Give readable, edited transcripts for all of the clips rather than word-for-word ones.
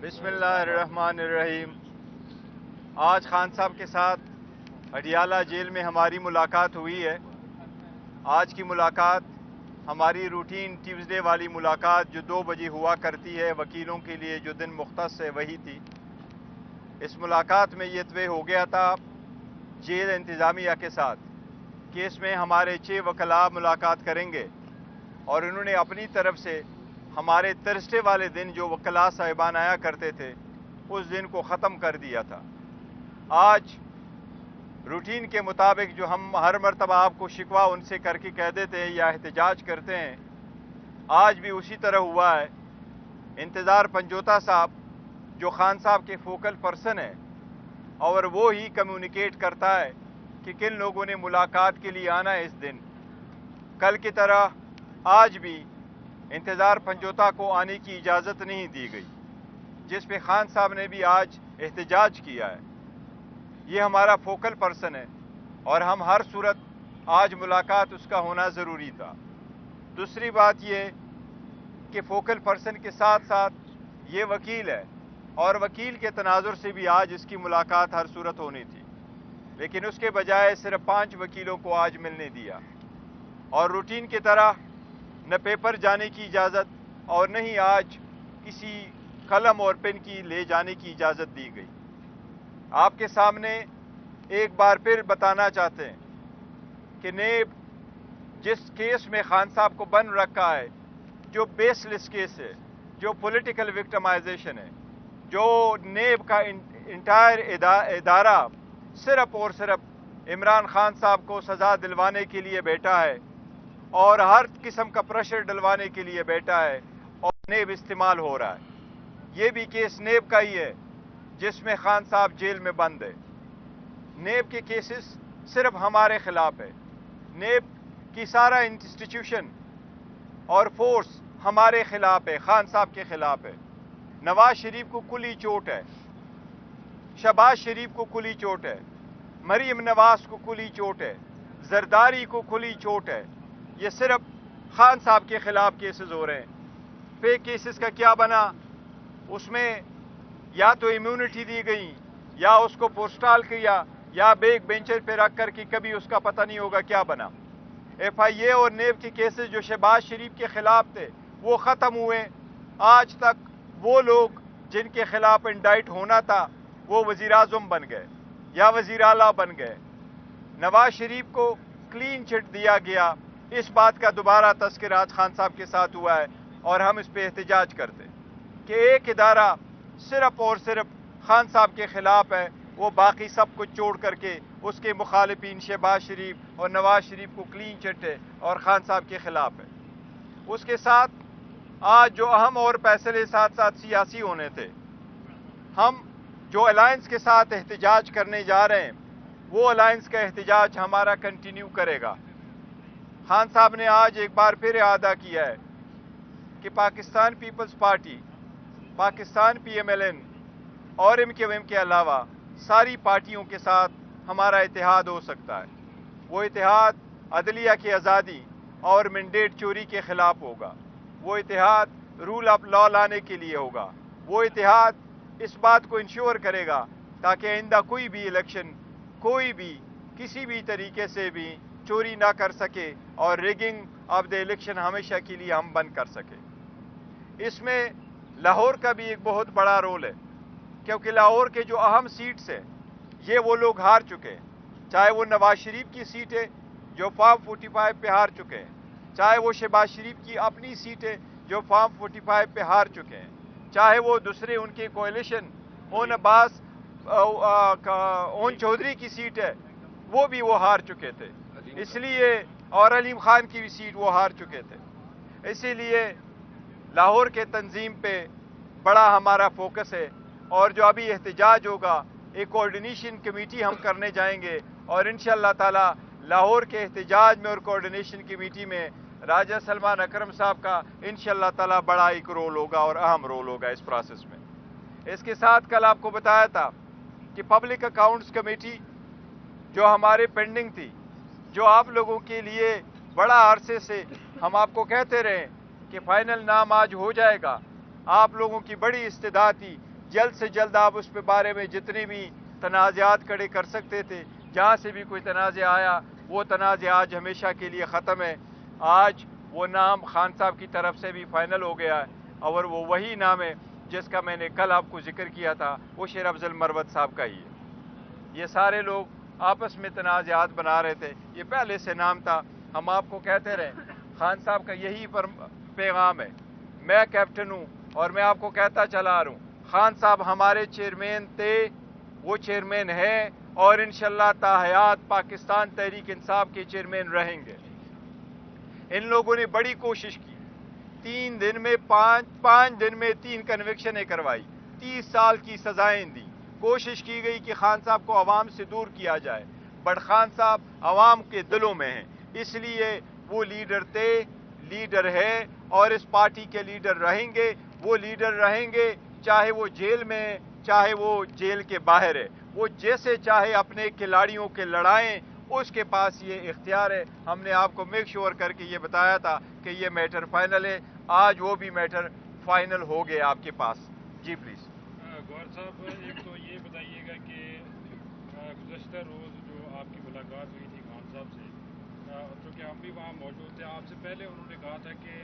बिस्मिल्लाहिर्रहमानिर्रहीम। आज खान साहब के साथ अडियाला जेल में हमारी मुलाकात हुई है। आज की मुलाकात हमारी रूटीन ट्यूसडे वाली मुलाकात जो 2 बजे हुआ करती है, वकीलों के लिए जो दिन मुख्तस है वही थी। इस मुलाकात में ये तय हो गया था जेल इंतज़ामिया के साथ कि इसमें हमारे 6 वकला मुलाकात करेंगे और उन्होंने अपनी तरफ से हमारे थर्सडे वाले दिन जो वकला साहिबान आया करते थे उस दिन को ख़त्म कर दिया था। आज रूटीन के मुताबिक जो हम हर मरतबा आपको शिकवा उनसे करके कह देते हैं या एहतजाज करते हैं, आज भी उसी तरह हुआ है। इंतज़ार पंजोता साहब जो खान साहब के फोकल पर्सन है और वो ही कम्युनिकेट करता है कि किन लोगों ने मुलाकात के लिए आना है इस दिन। कल की तरह आज भी इंतज़ार पंजोता को आने की इजाज़त नहीं दी गई, जिस पे खान साहब ने भी आज एहतजाज किया है। ये हमारा फोकल पर्सन है और हम हर सूरत आज मुलाकात उसका होना ज़रूरी था। दूसरी बात ये कि फोकल पर्सन के साथ साथ ये वकील है और वकील के तनाजुर से भी आज इसकी मुलाकात हर सूरत होनी थी, लेकिन उसके बजाय सिर्फ 5 वकीलों को आज मिलने दिया और रूटीन की तरह न पेपर जाने की इजाज़त और न ही आज किसी कलम और पेन की ले जाने की इजाज़त दी गई। आपके सामने एक बार फिर बताना चाहते हैं कि नेब जिस केस में खान साहब को बंद रखा है, जो बेसलेस केस है, जो पॉलिटिकल विक्टिमाइजेशन है, जो नेब का इंटायर इदारा सिर्फ और सिर्फ इमरान खान साहब को सज़ा दिलवाने के लिए बैठा है और हर किस्म का प्रेशर डलवाने के लिए बैठा है और नेब इस्तेमाल हो रहा है। ये भी केस नेब का ही है जिसमें खान साहब जेल में बंद है। नेब के केसेस सिर्फ हमारे खिलाफ है। नेब की सारा इंस्टीट्यूशन और फोर्स हमारे खिलाफ है, खान साहब के खिलाफ है। नवाज शरीफ को कुली चोट है, शहबाज शरीफ को कुली चोट है, मरीम नवाज को कुली चोट है, जरदारी को कुली चोट है। ये सिर्फ खान साहब के खिलाफ केसेस हो रहे हैं। फेक केसेस का क्या बना? उसमें या तो इम्यूनिटी दी गई या उसको पोस्टाल किया या बैक बेंचर पे रख कर के कभी उसका पता नहीं होगा क्या बना। FIA और नेब के केसेस जो शहबाज शरीफ के खिलाफ थे वो ख़त्म हुए। आज तक वो लोग जिनके खिलाफ इंडाइट होना था वो वज़ीर आज़म बन गए या वज़ीर आला बन गए। नवाज शरीफ को क्लीन चिट दिया गया। इस बात का दोबारा तज़किरा आज खान साहब के साथ हुआ है और हम इस पे एहतजाज करते कि एक इदारा सिर्फ और सिर्फ खान साहब के खिलाफ है, वो बाकी सब कुछ छोड़ करके उसके मुखालिफिन शहबाज शरीफ और नवाज शरीफ को क्लीन चिट है और खान साहब के खिलाफ है। उसके साथ आज जो अहम और फैसले साथ साथ सियासी होने थे, हम जो अलायंस के साथ एहतजाज करने जा रहे हैं वो अलायंस का एहतजाज हमारा कंटिन्यू करेगा। खान साहब ने आज एक बार फिर अदा किया है कि Pakistan Peoples Party, Pakistan PMLN और MKM के अलावा सारी पार्टियों के साथ हमारा इत्तेहाद हो सकता है। वो इत्तेहाद अदलिया की आज़ादी और मैंडेट चोरी के ख़िलाफ़ होगा। वो इत्तेहाद रूल ऑफ लॉ लाने के लिए होगा। वो इत्तेहाद इस बात को इंश्योर करेगा ताकि आइंदा कोई भी इलेक्शन कोई भी किसी भी तरीके से भी चोरी ना कर सके और रिगिंग ऑफ द इलेक्शन हमेशा के लिए हम बंद कर सके। इसमें लाहौर का भी एक बहुत बड़ा रोल है, क्योंकि लाहौर के जो अहम सीट्स हैं ये वो लोग हार चुके हैं। चाहे वो नवाज शरीफ की सीट है जो फॉर्म 45 पे हार चुके हैं, चाहे वो शहबाज शरीफ की अपनी सीट है जो फॉर्म 45 पे हार चुके हैं, चाहे वो दूसरे उनके कोalition ओन अब्बास ओन चौधरी की सीट है वो भी वो हार चुके थे, इसलिए और अलीम खान की भी सीट वो हार चुके थे। इसीलिए लाहौर के तंजीम पे बड़ा हमारा फोकस है और जो अभी एहतजाज होगा एक कोऑर्डिनेशन कमेटी हम करने जाएंगे और इंशाअल्लाह ताला लाहौर के एहतजाज में और कोऑर्डिनेशन कमेटी में राजा सलमान अकरम साहब का इंशाअल्लाह ताला बड़ा एक रोल होगा और अहम रोल होगा इस प्रोसेस में। इसके साथ कल आपको बताया था कि पब्लिक अकाउंट्स कमेटी जो हमारे पेंडिंग थी, जो आप लोगों के लिए बड़ा अरसे से हम आपको कहते रहे कि फाइनल नाम आज हो जाएगा। आप लोगों की बड़ी इस्तेदा थी جلد سے جلد آپ اس پہ بارے میں جتنے بھی تنازعات کھڑے کر سکتے تھے، جہاں سے بھی کوئی تنازع آیا وہ تنازع آج ہمیشہ کے لیے ختم ہے. آج وہ نام خان صاحب کی طرف سے بھی فائنل ہو گیا ہے اور وہ وہی نام ہے جس کا میں نے کل آپ کو ذکر کیا تھا، وہ شیر افضل مروت صاحب کا ہی ہے. یہ سارے لوگ آپس میں تنازعات بنا رہے تھے، یہ پہلے سے نام تھا. ہم آپ کو کہتے رہے خان صاحب کا یہی پیغام ہے. میں کیپٹن ہوں اور میں آپ کو کہتا چلا رہا ہوں، خان صاحب ہمارے چیئرمین تھے، وہ چیئرمین ہے اور انشاءاللہ تا حیات پاکستان تحریک انصاف کے چیئرمین رہیں گے. ان لوگوں نے بڑی کوشش کی، 3 دن میں 5 دن میں 3 کنوکشنیں کروائی، 30 سال کی سزائیں دی. کوشش کی گئی کہ خان صاحب کو عوام سے دور کیا جائے، بٹ خان صاحب عوام کے دلوں میں ہیں. اس لیے وہ لیڈر تھے، لیڈر ہے اور اس پارٹی کے لیڈر رہیں گے. وہ لیڈر رہیں گے چاہے وہ جیل میں ہے، چاہے وہ جیل کے باہر ہے. وہ جیسے چاہے اپنے کھلاڑیوں کے لڑائیں، اس کے پاس یہ اختیار ہے. ہم نے آپ کو میک شور کر کے یہ بتایا تھا کہ یہ میٹر فائنل ہے. آج وہ بھی میٹر فائنل ہو گیا آپ کے پاس. جی پلیز. گوہر صاحب، ایک تو یہ بتائیے گا کہ گزشتہ روز جو آپ کی ملاقات ہوئی تھی خان صاحب سے، چونکہ ہم بھی وہاں موجود تھے، آپ سے پہلے انہوں نے کہا تھا کہ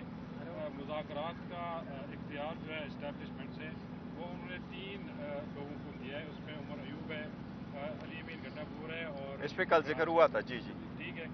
مذاکرات کا اختیار جو ہے اسٹیبلشمنٹ سے وہ انہوں نے 3 لوگوں کو دیا ہے. اس میں عمر ایوب ہے، علی امین گڈھا پور ہے اور اس پہ کل ذکر ہوا تھا. جی جی ٹھیک ہے.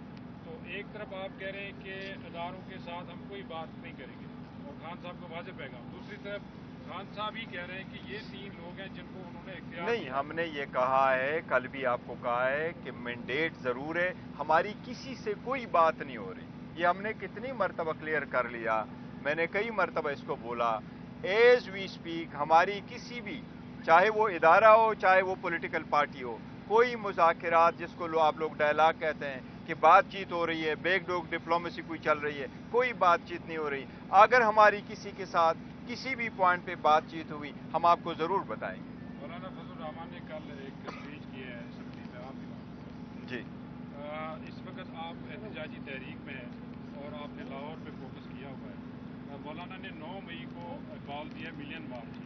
تو ایک طرف آپ کہہ رہے ہیں کہ اداروں کے ساتھ ہم کوئی بات نہیں کریں گے اور خان صاحب کو واضح پیغام، دوسری طرف خان صاحب ہی کہہ رہے ہیں کہ یہ 3 لوگ ہیں جن کو انہوں نے اختیار نہیں، ہم نے یہ کہا ہے، کل بھی آپ کو کہا ہے کہ مینڈیٹ ضرور ہے، ہماری کسی سے کوئی بات نہیں ہو رہی. یہ ہم نے کتنی مرتبہ کلیئر کر لیا. میں نے کئی مرتبہ اس کو بولا. ایز وی اسپیک ہماری کسی بھی، چاہے وہ ادارہ ہو چاہے وہ پولیٹیکل پارٹی ہو، کوئی مذاکرات جس کو آپ لوگ ڈائلاگ کہتے ہیں کہ بات چیت ہو رہی ہے، بیک ڈور ڈپلومیسی کوئی چل رہی ہے، کوئی بات چیت نہیں ہو رہی. اگر ہماری کسی کے ساتھ کسی بھی پوائنٹ پہ بات چیت ہوئی ہم آپ کو ضرور بتائیں گے. مولانا فضل الرحمان نے کل ایک اسپیچ کی ہے اسمبلی میں، آپ بھی وہاں جی. اس وقت آپ احتجاجی تحریک میں ہیں اور آپ نے لاہور پہ فوکس کیا ہوا ہے. مولانا نے 9 مئی کو کال دیا ملین مارچ،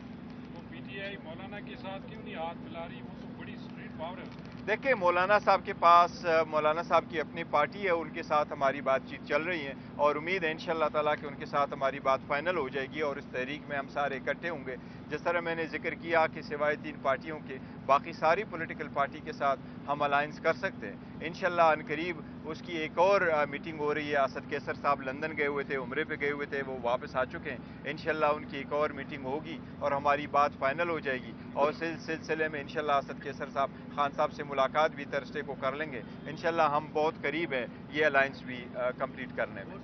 تو پی ٹی آئی مولانا کے ساتھ کیوں نہیں ہاتھ ملا رہی؟ وہ تو بڑی اسٹریٹ پاور ہے. دیکھیں، مولانا صاحب کے پاس، مولانا صاحب کی اپنی پارٹی ہے، ان کے ساتھ ہماری بات چیت چل رہی ہے اور امید ہے انشاءاللہ تعالیٰ کہ ان کے ساتھ ہماری بات فائنل ہو جائے گی اور اس تحریک میں ہم سارے اکٹھے ہوں گے. جس طرح میں نے ذکر کیا کہ سوائے 3 پارٹیوں کے باقی ساری پولیٹیکل پارٹی کے ساتھ ہم الائنس کر سکتے ہیں. انشاءاللہ عنقریب اس کی ایک اور میٹنگ ہو رہی ہے. اسد کیسر صاحب لندن گئے ہوئے تھے، عمرے پہ گئے ہوئے تھے، وہ واپس آ چکے ہیں. انشاءاللہ ان کی ایک اور میٹنگ ہوگی اور ہماری بات فائنل ہو جائے گی اور اس سلسلے میں انشاءاللہ اسد کیسر صاحب خان صاحب سے ملاقات بھی تھرسڈے کو کر لیں گے. انشاءاللہ ہم بہت قریب ہیں یہ الائنس بھی کمپلیٹ کرنے میں.